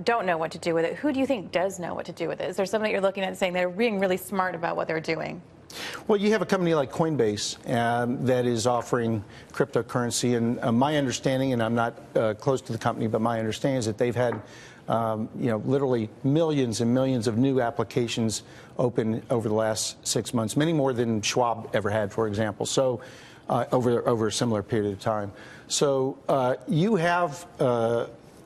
don't know what to do with it. Who do you think does know what to do with it? Is there someone that you're looking at and saying they're being really smart about what they're doing? Well, you have a company like Coinbase that is offering cryptocurrency, and my understanding, and I'm not close to the company, but my understanding is that they've had literally millions and millions of new applications open over the last 6 months, many more than Schwab ever had, for example. So over a similar period of time. So you have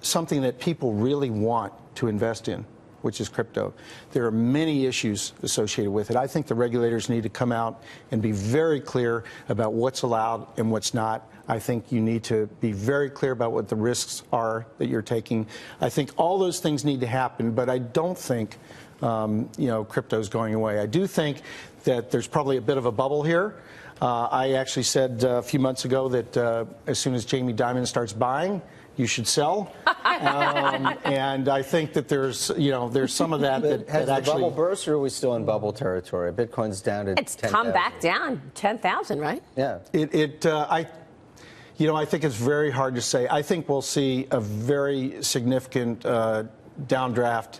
something that people really want to invest in, which is crypto. There are many issues associated with it. I think the regulators need to come out and be very clear about what's allowed and what's not. I think you need to be very clear about what the risks are that you're taking. I think all those things need to happen, but I don't think crypto is going away. I do think that there's probably a bit of a bubble here. I actually said a few months ago that as soon as Jamie Dimon starts buying, you should sell. And I think that there's some of that that has actually. the bubble burst, or are we still in bubble territory? Bitcoin's down to It's 10,000. come back down 10,000, right? Yeah. I think it's very hard to say. I think we'll see a very significant downdraft,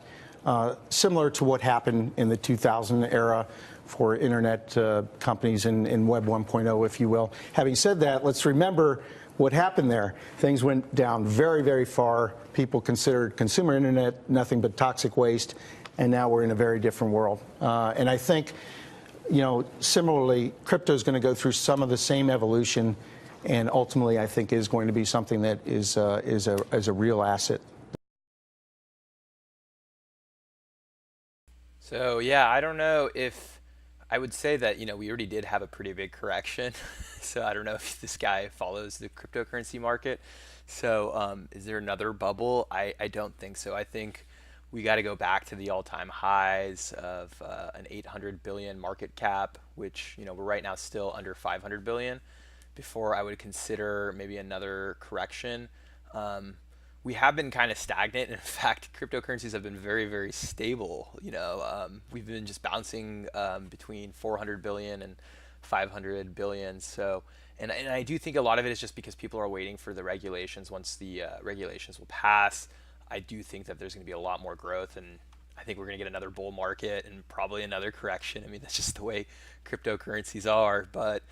similar to what happened in the 2000 era for internet companies in Web 1.0, if you will. Having said that, let's remember what happened there. Things went down very, very far. People considered consumer internet nothing but toxic waste, and now we're in a very different world. And I think, similarly, crypto is going to go through some of the same evolution, and ultimately, I think, is going to be something that is a real asset. So yeah, I don't know if I would say that we already did have a pretty big correction. So I don't know if this guy follows the cryptocurrency market. So is there another bubble? I don't think so. I think we got to go back to the all-time highs of an 800 billion market cap, which we're right now still under 500 billion, before I would consider maybe another correction. We have been kind of stagnant. In fact, cryptocurrencies have been very, very stable. We've been just bouncing between 400 billion and 500 billion. So, and I do think a lot of it is just because people are waiting for the regulations. Once the regulations will pass, I do think that there's going to be a lot more growth, and I think we're going to get another bull market and probably another correction. I mean, that's just the way cryptocurrencies are. But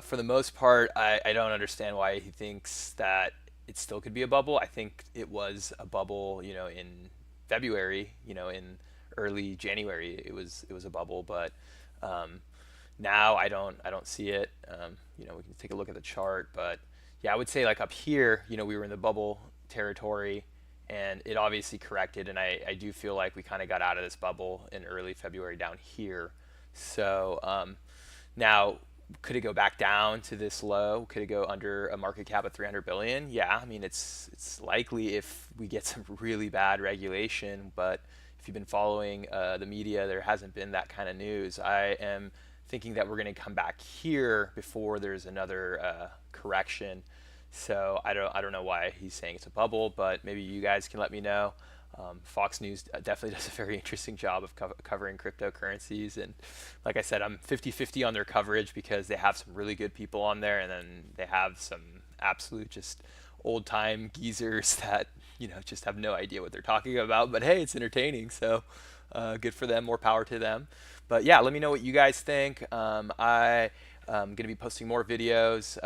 for the most part, I don't understand why he thinks that it still could be a bubble. I think it was a bubble, in February, in early January, it was a bubble, but now I don't see it. We can take a look at the chart, but yeah, I would say like up here, we were in the bubble territory, and it obviously corrected, and I do feel like we kind of got out of this bubble in early February down here. So now, could it go back down to this low? Could it go under a market cap of 300 billion? Yeah, I mean, it's likely if we get some really bad regulation, but if you've been following the media, there hasn't been that kind of news. I am thinking that we're going to come back here before there's another correction. So I don't know why he's saying it's a bubble, but maybe you guys can let me know. Fox News definitely does a very interesting job of covering cryptocurrencies, and like I said, I'm 50-50 on their coverage because they have some really good people on there, and then they have some absolute just old-time geezers that just have no idea what they're talking about, but hey, it's entertaining, so good for them, more power to them. But yeah, let me know what you guys think. I'm going to be posting more videos,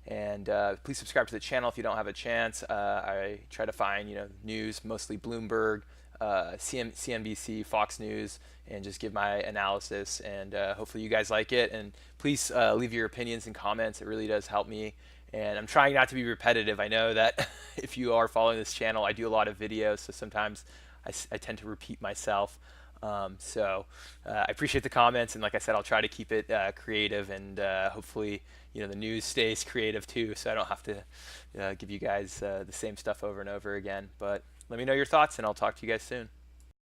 and please subscribe to the channel if you don't have a chance. I try to find news, mostly Bloomberg, CNBC, Fox News, and just give my analysis. And hopefully you guys like it. And please leave your opinions and comments. It really does help me. And I'm trying not to be repetitive. I know that if you are following this channel, I do a lot of videos, so sometimes I tend to repeat myself. So I appreciate the comments, and like I said, I'll try to keep it creative, and hopefully the news stays creative too, so I don't have to give you guys the same stuff over and over again. But let me know your thoughts, and I'll talk to you guys soon.